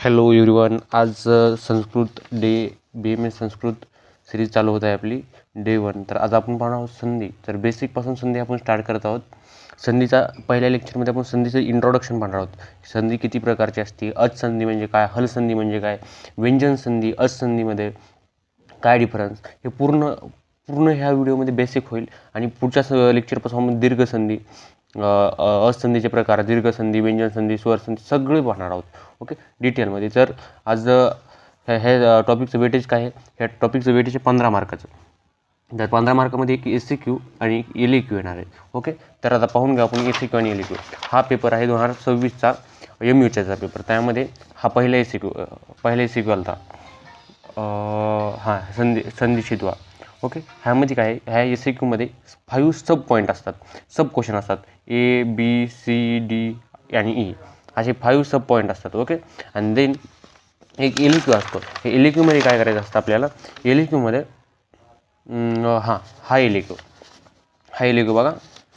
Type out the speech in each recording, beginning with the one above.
Hello everyone. आज Sanskrit day BMS Sanskrit series चालू होत आहे आपली डे 1. तर आज आपण पाहणार आहोत संधी. तर बेसिकपासून संधी आपण स्टार्ट करत आहोत. संधीचा पहिल्या लेक्चरमध्ये आपण संधीचं इंट्रोडक्शन पाहणार आहोत. संधी किती प्रकारची असते, संधी म्हणजे काय, हलसंधी म्हणजे काय, व्यंजन संधी, संधीमध्ये काय डिफरन्स, हे पूर्ण ह्या व्हिडिओमध्ये बेसिक होईल. आणि पुढच्या लेक्चरपासून आपण दीर्घ संधी, असंधीचे प्रकार, दीर्घ संधी, व्यंजन संधी, स्वर संधी सगळे पाहणार आहोत. ओके, डिटेलमध्ये. तर आज हे टॉपिकचं वेटेज काय आहे? ह्या टॉपिकचं वेटेज आहे 15 मार्काचं. तर 15 मार्कामध्ये एक SCQ आणि एक LAQ येणार आहे. ओके, तर आता पाहून घ्या आपण SCQ आणि LAQ. हा पेपर आहे 2026चा MUच्याचा पेपर. त्यामध्ये हा पहिला SCQ आला. संधी शिदवा. ओके, ह्यामध्ये काय आहे, ह्या SCQमध्ये 5 सब पॉईंट असतात, सब क्वेश्चन असतात. A, B, C, D आणि E असे 5 सब पॉईंट असतात. ओके, आणि देन एक LAQ असतो. हे LAQमध्ये काय करायचं असतं आपल्याला? LAQमध्ये हा LAQ बघा,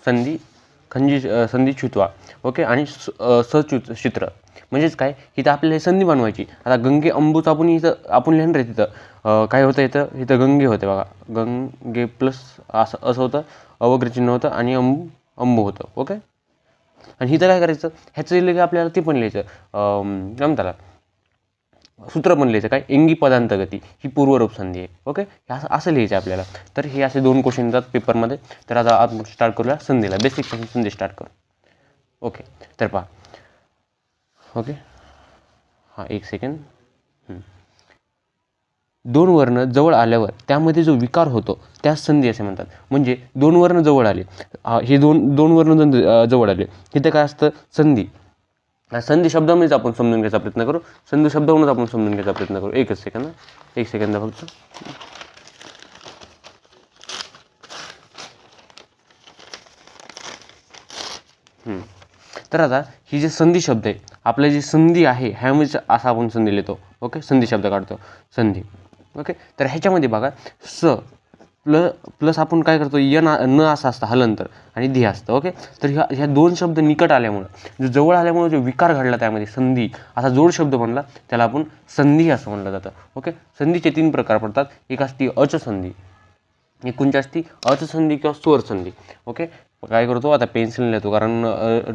संधी छुतवा. ओके, आणि सचित्र म्हणजेच काय, इथं आपल्याला संधी बनवायची. आता गंगे अंबूचं आपण लिहिणार आहे. तिथं काय होतं, इथं गंगे होते बघा, गंगे प्लस असं होतं, अवग्रचिन्ह होतं आणि अंबू होतं. ओके, आणि इथं काय करायचं, ह्याचं लिहिलं की आपल्याला ते पण लिहायचं, काय म्हणतात, सूत्र पण लिहायचं. काय, इंगी पदांतगती ही पूर्वरूप संधी आहे. ओके, असं लिहायचं आपल्याला. तर हे असे 2 क्वेश्चन येतात पेपरमध्ये. तर आता आपण स्टार्ट करूया संधीला, बेसिकपासून संधी स्टार्ट करू. ओके, तर पहा. ओके, एक सेकंड. 2 वर्ण जवळ आल्यावर त्यामध्ये जो विकार होतो त्यास संधी असे म्हणतात. म्हणजे 2 वर्ण जवळ आले, हे दोन वर्ण जवळ आले, इथं काय असतं, संधी. संधी शब्दामध्येच आपण समजून घ्यायचा प्रयत्न करू. संधी शब्दावरूनच आपण समजून घ्यायचा प्रयत्न करू. एक सेकंद फक्त. तर आता ही जे संधी शब्द आहे, आपल्या जी संधी आहे ह्यामध्ये असा आपण संधी लिहितो. ओके, संधी शब्द काढतो, संधी. ओके, तर ह्याच्यामध्ये बघा, प्लस आपण काय करतो, न असं असतं हलंतर, आणि धी असतं. ओके, तर ह्या 2 शब्द निकट आल्यामुळं, जो जवळ आल्यामुळे जो विकार घडला त्यामध्ये संधी असा जोड शब्द बनला, त्याला आपण संधी असं म्हणलं जातं. ओके, संधीचे 3 प्रकार पडतात. एक असते अचसंधी, एक कोणची असती, अचसंधी किंवा स्वर संधी. ओके, काय करतो आता, पेन्सिल लिहितो, कारण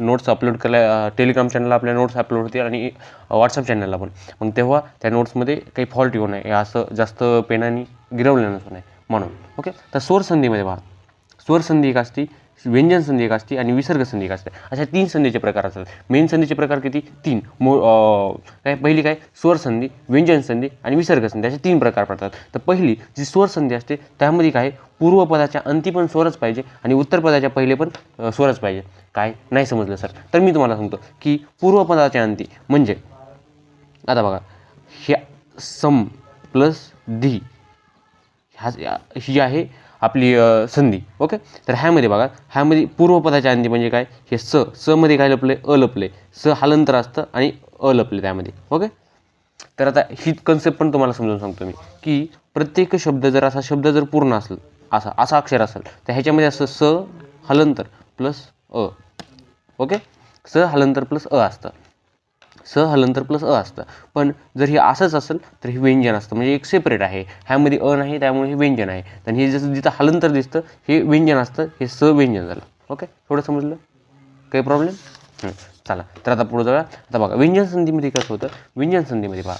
नोट्स अपलोड केल्या टेलिग्राम चॅनलला आपल्या नोट्स अपलोड होतील आणि व्हॉट्सअप चॅनलला पण. मग तेव्हा त्या नोट्समध्ये काही फॉल्ट येऊ नये, असं जास्त पेनाने गिरवलं नसू नये म्हणून. ओके, तर स्वर संधीमध्ये पहा, स्वर संधी एक असती, व्यंजन संधी एक असते आणि विसर्ग संधी एक असते. अशा 3 संधीचे प्रकार असतात. मेन संधीचे प्रकार किती? 3. पहिली काय, स्वर संधी, व्यंजन संधी आणि विसर्ग संधी, असे 3 प्रकार पडतात. तर पहिली जी स्वर संधी असते त्यामध्ये काय, पूर्वपदाच्या अंती पण स्वरच पाहिजे आणि उत्तरपदाच्या पहिले पण स्वरच पाहिजे. काय, नाही समजलं सर? तर मी तुम्हाला सांगतो की पूर्वपदाच्या अंती म्हणजे, आता बघा, ह्या सम प्लस धी ही आहे आपली संधी. ओके, तर ह्यामध्ये बघा, ह्यामध्ये पूर्वपदाच्या अंती म्हणजे काय, हे स मध्ये काय लपले, लपले, स हलंतर असतं आणि लपले त्यामध्ये. ओके, तर आता ही कन्सेप्ट पण तुम्हाला समजून सांगतो मी, की प्रत्येक शब्द जर असा शब्द जर पूर्ण असेल, असा अक्षर असेल, तर ह्याच्यामध्ये असं स हलंतर प्लस ओके, स हलंतर प्लस असतं, स हलंतर प्लस असतं. पण जर हे असंच असेल तर हे व्यंजन असतं, म्हणजे एक सेपरेट आहे, ह्यामध्ये नाही, त्यामुळे हे व्यंजन आहे. तर हे जसं जिथं हलंतर दिसतं हे व्यंजन असतं, हे स व्यंजन झालं. ओके, थोडं समजलं? काही प्रॉब्लेम? चला, तर आता पुढे जाऊया. आता बघा, व्यंजन संधीमध्ये कसं होतं, व्यंजन संधीमध्ये पहा,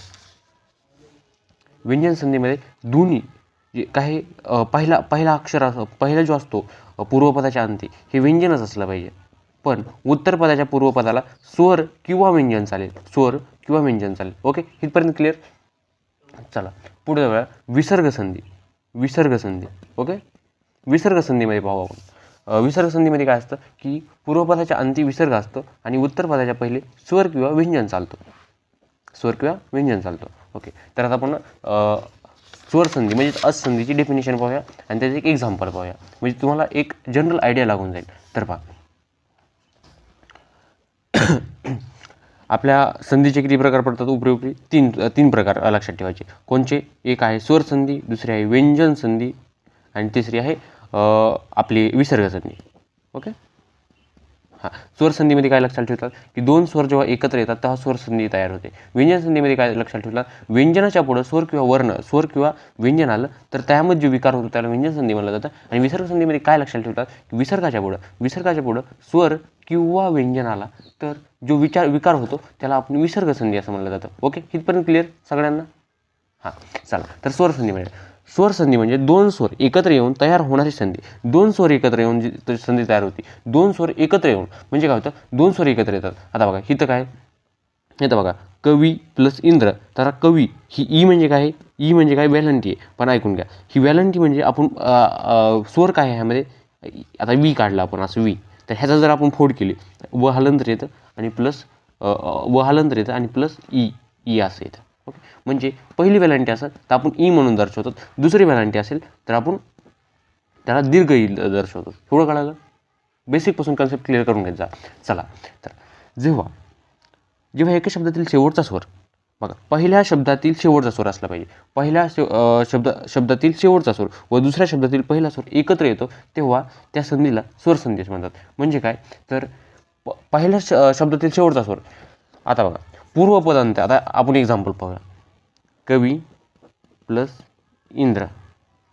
व्यंजन संधीमध्ये दोन्ही जे काही पहिला अक्षर पहिला जो असतो पूर्वपदाच्या अंती, हे व्यंजनच असलं पाहिजे. पण उत्तरपदाच्या पूर्वपदाला स्वर किंवा व्यंजन चालेल, स्वर किंवा व्यंजन चालेल. ओके, इथपर्यंत क्लिअर? चला पुढे जाऊया. विसर्ग संधी. ओके, विसर्ग संधीमध्ये पाहू आपण. विसर्ग संधीमध्ये काय असतं की पूर्वपदाच्या अंती विसर्ग असतो आणि उत्तरपदाच्या पहिले स्वर किंवा व्यंजन चालतो. ओके, तर आता आपण स्वर संधी म्हणजे असंधीची डेफिनेशन पाहूया आणि त्याचं एक एक्झाम्पल पाहूया, म्हणजे तुम्हाला एक जनरल आयडिया लागून जाईल. तर पहा, आपल्या संधीचे किती प्रकार पडतात? उपरी 3 प्रकार लक्षात ठेवायचे. कोणचे? एक आहे स्वर संधी, दुसरी आहे व्यंजन संधी आणि तिसरी आहे आपली विसर्ग संधी. ओके, हां, स्वर संधीमध्ये काय लक्षात ठेवतात की दोन स्वर जेव्हा एकत्र येतात तेव्हा स्वर संधी तयार होते. व्यंजन संधीमध्ये काय लक्षात ठेवतात, व्यंजनाच्या पुढं स्वर किंवा व्यंजन आलं तर त्यामध्ये जो विकार होतो त्याला व्यंजन संधी म्हणलं जातं. आणि विसर्ग संधीमध्ये काय लक्षात ठेवतात की विसर्गाच्या पुढं स्वर किंवा व्यंजन आला तर जो विकार होतो त्याला आपण विसर्ग संधी असं म्हणलं जातं. ओके, इथपर्यंत क्लिअर सगळ्यांना? हां, चला तर स्वर संधी म्हणजे दोन स्वर एकत्र येऊन तयार होणारी संधी. दोन स्वर एकत्र येऊन जी संधी तयार होती, दोन स्वर एकत्र येऊन म्हणजे काय होतं, दोन स्वर एकत्र येतात. आता बघा इथं काय येतं बघा, कवी प्लस इंद्र. तर कवी ही ई म्हणजे काय, ई म्हणजे काय वेलंटी आहे. पण ऐकून घ्या, ही वेलंटी म्हणजे आपण स्वर काय आहे ह्यामध्ये, आता वी काढला आपण असं वी, तर ह्याचा जर आपण फोड केली व हलंतर येतं आणि प्लस आणि प्लस ई असं येतं. ओके, म्हणजे पहिली वेलांटी असेल तर आपण ई म्हणून दर्शवतो, दुसरी वेलांटी असेल तर आपण त्याला दीर्घ ई दर्शवतो. थोडं कळालं? बेसिकपासून कन्सेप्ट क्लिअर करून घ्यायचा. चला तर जेव्हा एका शब्दातील शेवटचा स्वर, बघा पहिल्या शब्दातील शेवटचा स्वर असला पाहिजे, पहिल्या शब्दातील शेवटचा स्वर व दुसऱ्या शब्दातील पहिला स्वर एकत्र येतो तेव्हा त्या संधीला स्वरसंधी असे म्हणतात. म्हणजे काय तर पहिल्या शब्दातील शेवटचा स्वर, आता बघा पूर्वपदांत, आता आपण एक्झाम्पल पाहूया, कवी प्लस इंद्र.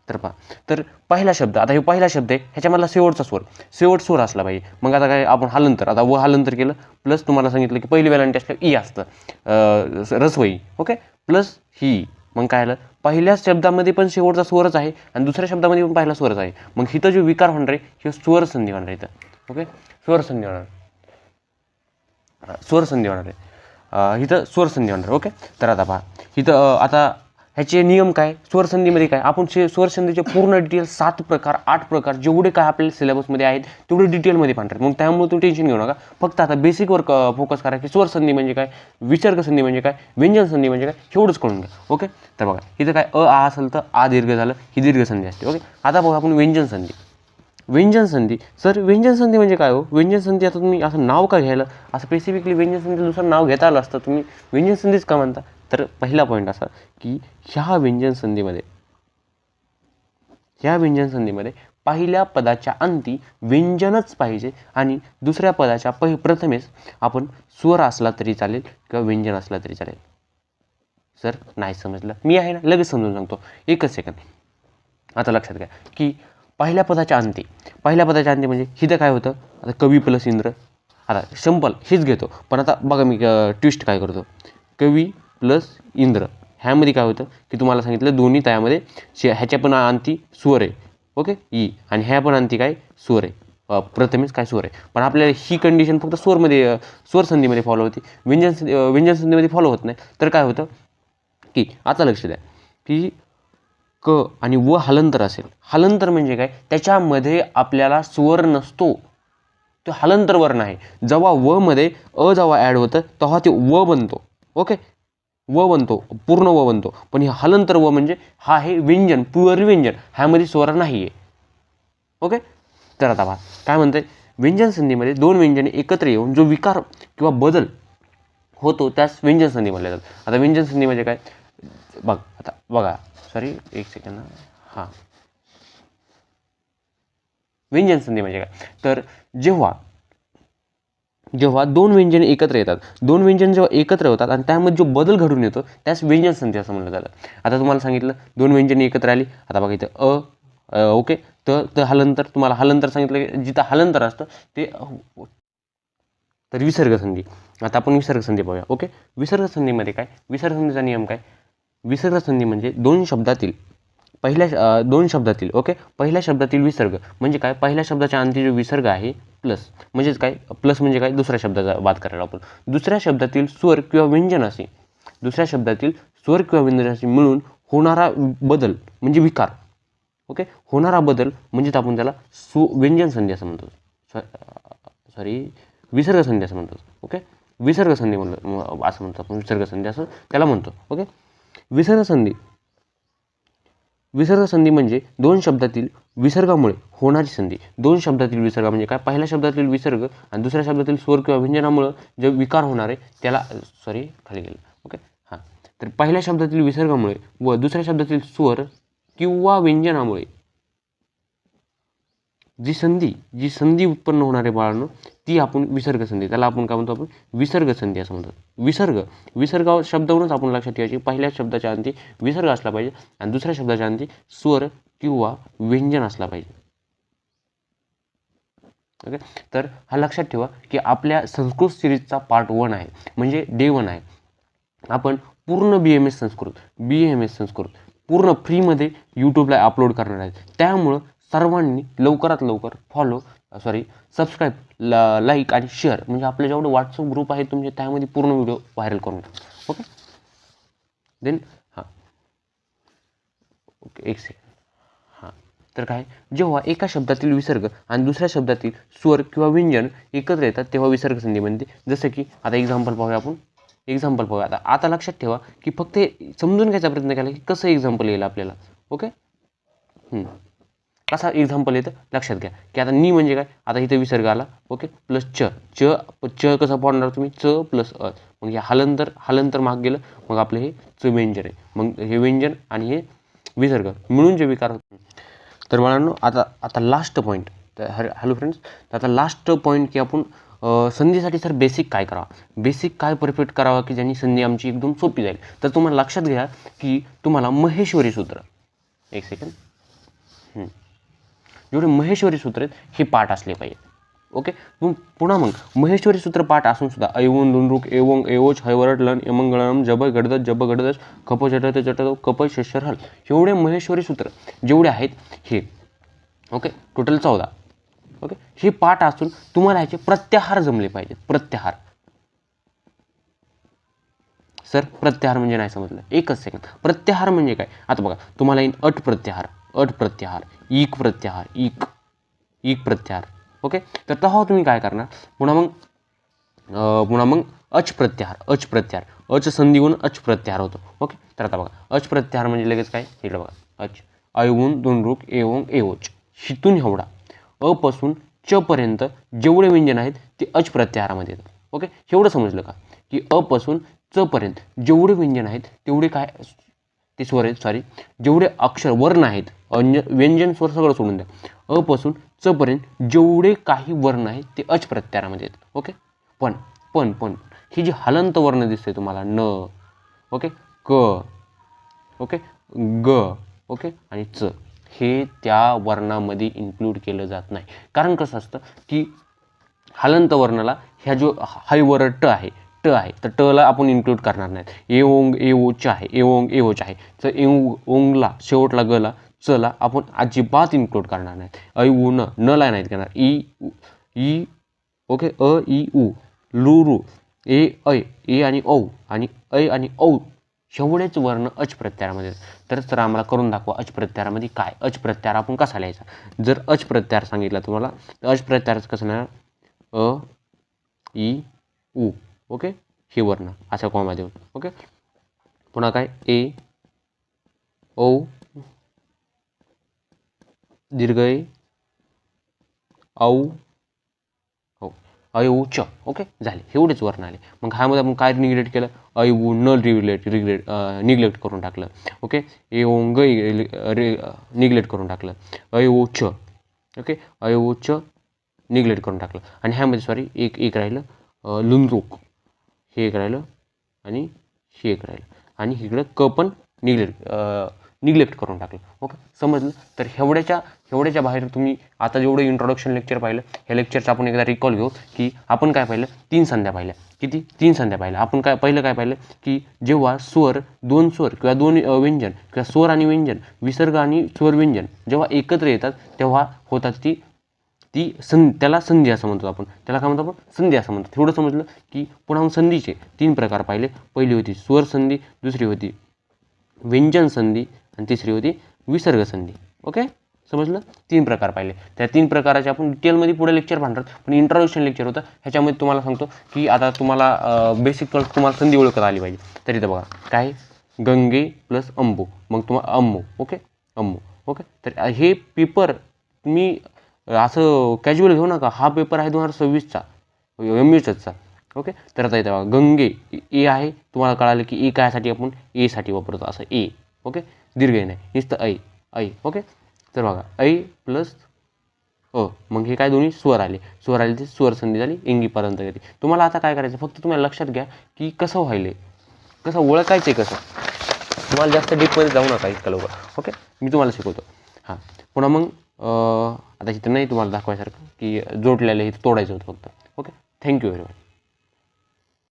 तर पहा, तर पहिला शब्द, आता हे पहिला शब्द आहे ह्याच्यामधला शेवट स्वर असला पाहिजे. मग आता काय आपण हलंतर, आता व हलंतर केलं प्लस तुम्हाला सांगितलं की पहिली वेलांटी असल्यावर ई असतं, रसवई. ओके, प्लस ही, मग काय आलं, पहिल्या शब्दामध्ये पण शेवटचा स्वरच आहे आणि दुसऱ्या शब्दामध्ये पण पहिला स्वरच आहे. मग इथं जो विकार होणार आहे हे स्वरसंधी होणार आहे इथं. ओके, स्वरसंधी होणार आहे इथं, स्वरसंधी होणार. ओके, तर आता पहा इथं, आता ह्याचे नियम काय, स्वरसंधीमध्ये काय, आपण स्वरसंधीचे पूर्ण डिटेल 7 प्रकार 8 प्रकार जेवढे काय आपल्या सिलेबसमध्ये आहेत तेवढे डिटेलमध्ये पाहणार. मग त्यामुळे तुम्ही टेन्शन घेऊ नका. फक्त आता बेसिकवर फोकस करा की स्वरसंधी म्हणजे काय, विसर्ग संधी म्हणजे काय, व्यंजन संधी म्हणजे काय, एवढंच कळून घ्या. ओके, तर बघा इथं काय आ असेल तर आ दीर्घ झालं, ही दीर्घ संधी असते. ओके, आता बघा आपण व्यंजन संधी. सर व्यंजन संधी म्हणजे काय हो, व्यंजन संधी आता तुम्ही असं नाव का घ्यायला, असं स्पेसिफिकली व्यंजन संधी दुसरं नाव घेता आलं असतं, तुम्ही व्यंजन संधीच का म्हणता. तर पहिला पॉईंट असा की ह्या व्यंजन संधीमध्ये पहिल्या पदाच्या अंती व्यंजनच पाहिजे आणि दुसऱ्या पदाच्या प्रथमेस आपण स्वर असला तरी चालेल किंवा व्यंजन असला तरी चालेल. सर नाही समजलं, मी आहे ना लगेच समजून सांगतो, एकच सेकंद. आता लक्षात घ्या की पहिल्या पदाच्या अंती म्हणजे हिथं काय होतं, आता कवी प्लस इंद्र. आता सिंपल हेच घेतो, पण आता बघा मी ट्विस्ट काय करतो, कवी प्लस इंद्र ह्यामध्ये काय होतं की तुम्हाला सांगितलं दोन्ही त्यामध्ये ह्याच्या पण अंती स्वर आहे. ओके, ई, आणि ह्या पण अंती काय स्वर आहे, प्रथमेच काय स्वर आहे. पण आपल्याला ही कंडिशन फक्त स्वरसंधीमध्ये फॉलो होती, व्यंजन संधीमध्ये फॉलो होत नाही. तर काय होतं की आता लक्ष द्या की क आणि व हलंतर असेल, हलंतर म्हणजे काय, त्याच्यामध्ये आपल्याला स्वर नसतो, तो हलंतर वर्ण आहे. जेव्हा व मध्ये जेव्हा ॲड होतं तेव्हा ते व बनतो. ओके, व बनतो, पूर्ण व बनतो. पण हे हलंतर व म्हणजे हा आहे व्यंजन, प्युअर व्यंजन, ह्यामध्ये स्वर नाही आहे. ओके, तर आता पहा काय म्हणतंय, व्यंजन संधीमध्ये दोन व्यंजने एकत्र येऊन जो विकार किंवा बदल होतो त्यास व्यंजन संधी म्हणले जातात. आता व्यंजन संधी म्हणजे काय, एक सेकंड. हां, व्यंजन संधी म्हणजे काय, तर जेव्हा दोन व्यंजने एकत्र येतात, दोन व्यंजन जेव्हा एकत्र होतात आणि त्यामध्ये जो बदल घडून येतो त्यास व्यंजन संधी असं म्हणलं जातं. आता तुम्हाला सांगितलं दोन व्यंजने एकत्र आली, आता बघा इथं ओके, तर हलंतर, तुम्हाला हलंतर सांगितलं, जिथं हलंतर असतं ते तर विसर्ग संधी. आता आपण विसर्ग संधी पाहूया. ओके, विसर्ग संधीमध्ये काय, विसर्ग संधीचा नियम काय, विसर्ग संधी म्हणजे दोन शब्दातील पहिल्या शब्दातील विसर्ग म्हणजे काय, पहिल्या शब्दाच्या अंती जो विसर्ग आहे प्लस म्हणजे काय दुसऱ्या शब्दाचा बात करायला आपण, दुसऱ्या शब्दातील स्वर किंवा व्यंजनाशी मिळून होणारा बदल म्हणजे विकार. ओके, होणारा बदल म्हणजेच आपण त्याला व्यंजन संधी असं म्हणतो, विसर्ग संधी असं म्हणतो. ओके, विसर्ग संधी असं म्हणतो आपण, विसर्ग संधी असं त्याला म्हणतो. ओके, विसर्ग संधी म्हणजे दोन शब्दातील विसर्गामुळे होणारी संधी. दोन शब्दातील विसर्ग म्हणजे काय, पहिल्या शब्दातील विसर्ग आणि दुसऱ्या शब्दातील स्वर किंवा व्यंजनामुळे जे विकार होणार आहे त्याला खाली गेलं. ओके, हां, तर पहिल्या शब्दातील विसर्गामुळे व दुसऱ्या शब्दातील स्वर किंवा व्यंजनामुळे जी संधी उत्पन्न होणार आहे बाळांनो, ती आपण विसर्ग संधी, त्याला आपण काय म्हणतो, आपण विसर्ग संधी असं म्हणतो. विसर्ग शब्दावरूनच आपण लक्षात ठेवायची, पहिल्या शब्दाच्या अंती विसर्ग असला पाहिजे आणि दुसऱ्या शब्दाच्या अंती स्वर किंवा व्यंजन असला पाहिजे. ओके, तर हा लक्षात ठेवा की आपल्या संस्कृत सिरीजचा पार्ट 1 आहे, म्हणजे डे 1 आहे. आपण पूर्ण BMS संस्कृत पूर्ण फ्रीमध्ये यूट्यूबला अपलोड करणार आहे. त्यामुळं सर्वांनी लवकरात लवकर सबस्क्राईब, लाईक आणि शेअर, म्हणजे आपले जेवढे व्हॉट्सअप ग्रुप आहे तुमचे त्यामध्ये पूर्ण व्हिडिओ व्हायरल करून टाका. ओके, देन ओके, एक सेकंड. तर काय, जेव्हा एका शब्दातील विसर्ग आणि दुसऱ्या शब्दातील स्वर किंवा व्यंजन एकत्र येतात तेव्हा विसर्ग संधी बनते. जसं की आता एक्झाम्पल पाहूया. आता लक्षात ठेवा की फक्त समजून घ्यायचा प्रयत्न केला की कसं एक्झाम्पल येईल आपल्याला. ओके, कसा एक्झाम्पल येतं लक्षात घ्या की आता नी म्हणजे काय, आता इथे विसर्ग आला. ओके, प्लस च कसं पडणार तुम्ही, च प्लस अ, मग हे हलंतर माग गेलं, मग आपलं हे च व्यंजन आहे. मग हे व्यंजन आणि हे विसर्ग मिळून जे विकार होते. तर बाळांनो, आता लास्ट पॉईंट. तर हॅलो फ्रेंड्स, आता लास्ट पॉईंट की आपण संधीसाठी सर बेसिक काय परफेक्ट करावा की ज्यांनी संधी आमची एकदम सोपी जाईल. तर तुम्हाला लक्षात घ्या की तुम्हाला महेश्वरी सूत्र, एक सेकंड, जेवढे महेश्वरी सूत्र आहेत हे पाठ असले पाहिजे. ओके, पुन्हा मग महेश्वरी सूत्र पाठ असून सुद्धा ऐवून दुनरुक एवोंग एवोच हैवरट लन यमंगळम जब गडदच कप चटत कप शशर हल, एवढे महेश्वरी सूत्र जेवढे आहेत हे, ओके, टोटल 14. ओके, हे पाठ असून तुम्हाला ह्याचे प्रत्याहार जमले पाहिजेत. प्रत्याहार सर, प्रत्याहार म्हणजे नाही समजलं, एकच सेकंड. प्रत्याहार म्हणजे काय, आता बघा तुम्हाला येईल अट प्रत्याहार, ईक प्रत्याहार. ओके, तर तेव्हा तुम्ही काय करणार, पुन्हा मग अच प्रत्याहार, अच संधी होऊन अच प्रत्याहार होतो. ओके, तर आता बघा अच प्रत्याहार म्हणजे लगेच काय, इकडे बघा, अच ऐवून दोन रुक एवोंग एवोच, हितून एवढा अपासून च पर्यंत जेवढे व्यंजन आहेत ते अच प्रत्याहारामध्ये येतात. ओके, एवढं समजलं का, की अपासून च पर्यंत जेवढे व्यंजन आहेत तेवढे काय ते स्वर आहेत, जेवढे अक्षर वर्ण आहेत, व्यंजन स्वर सगळं सोडून द्या, अपासून च पर्यंत जेवढे काही वर्ण आहेत ते अच प्रत्याहारामध्ये येतात. ओके, पण ही जी हलंत वर्ण दिसते तुम्हाला, न, ओके, क, ओके, ग, ओके आणि च, हे त्या वर्णामध्ये इन्क्लूड केलं जात नाही. कारण कसं असतं की हलंत वर्णाला ह्या जो हायवर ट आहे, तर टला आपण इन्क्लूड करणार नाहीत. एओंग एओच आहे, तर ओंगला शेवटला गला चला आपण अजिबात इन्क्लूड करणार नाहीत. ऐ उ नला नाहीत करणार. ई ओके, अ ई उ, लू रू, ए आणि औ आणि ऐ आणि औ, एवढेच वर्ण अच प्रत्यारामध्ये. तर आम्हाला करून दाखवा अच प्रत्यारामध्ये काय, अच प्रत्यार आपण कसा लिहायचा. जर अच प्रत्यार सांगितला तुम्हाला तर अच प्रत्यारच कसं लिहिणार, अ ई उ, ओके, हे वर्ण अशा कॉमा देऊन. ओके, पुन्हा काय, ए ओ दीर्घ ए औ हो ऐ उ च. ओके, झाले, एवढेच वर्ण आले. मग ह्यामध्ये आपण काय निग्लेक्ट केलं, ऐ उ न निग्लेक्ट करून टाकलं. ओके, ए ओंग निग्लेक्ट करून टाकलं, ऐ उ च, ओके, ऐ उ च निग्लेक्ट करून टाकलं. आणि ह्यामध्ये एक राहिलं, लुनरुक, हे एक राहिलं आणि हे एक राहिलं, आणि इकडं क पण निग्लेक्ट करून टाकलं. ओके, समजलं. तर एवढ्याच्या बाहेर तुम्ही आता जेवढं इंट्रोडक्शन लेक्चर पाहिलं, ह्या लेक्चरचं आपण एकदा रिकॉल घेऊ की आपण काय पाहिलं, 3 संध्या पाहिल्या. किती, 3 संध्या पाहिल्या. आपण काय पाहिलं की जेव्हा दोन स्वर किंवा दोन व्यंजन किंवा स्वर आणि व्यंजन, विसर्ग आणि स्वर व्यंजन जेव्हा एकत्र येतात तेव्हा होतात त्याला संधी असं म्हणतो आपण. त्याला काय म्हणतो आपण, संधी असं म्हणतो. थोडं समजलं की पुन्हा संधीचे 3 प्रकार पाहिले. पहिली होती स्वर संधी, दुसरी होती व्यंजन संधी आणि तिसरी होती विसर्ग संधी. ओके, समजलं. 3 प्रकार पाहिले. त्या 3 प्रकाराचे आपण डिटेलमध्ये पुढे लेक्चर पाहणार, पण इंट्रोडक्शन लेक्चर होतं. ह्याच्यामध्ये तुम्हाला सांगतो की आता तुम्हाला बेसिक तुम्हाला संधी ओळखत आली पाहिजे. तर इथं बघा काय, गंगे प्लस अंबू, मग तुम्हाला अम्मू. ओके, अम्मू. ओके, तर हे पेपर तुम्ही असं कॅज्युअल घेऊ नका. हा पेपर आहे 2026चा MHचा. ओके, तर आता इथं बघा गंगे ए आहे, तुम्हाला कळालं की ए कायसाठी आपण ए साठी वापरतो, असं ए. ओके, दीर्घ नाही, नुसतं ऐ. ओके, तर बघा ऐ प्लस हो, मग हे काय दोन्ही स्वर आले ते स्वर संधी झाली इंगीपर्यंत गेली. तुम्हाला आता काय करायचं, फक्त तुम्हाला लक्षात घ्या की कसं व्हायले, कसं ओळखायचं आहे, कसं. तुम्हाला जास्त डीपमध्ये जाऊ नका इतकं लवकर. ओके, मी तुम्हाला शिकवतो. हां, पुन्हा मग आता इथं नाही तुम्हाला दाखवायसारखं की जोडलेलं इथं तोडायचं होतं फक्त. Okay, thank you very much.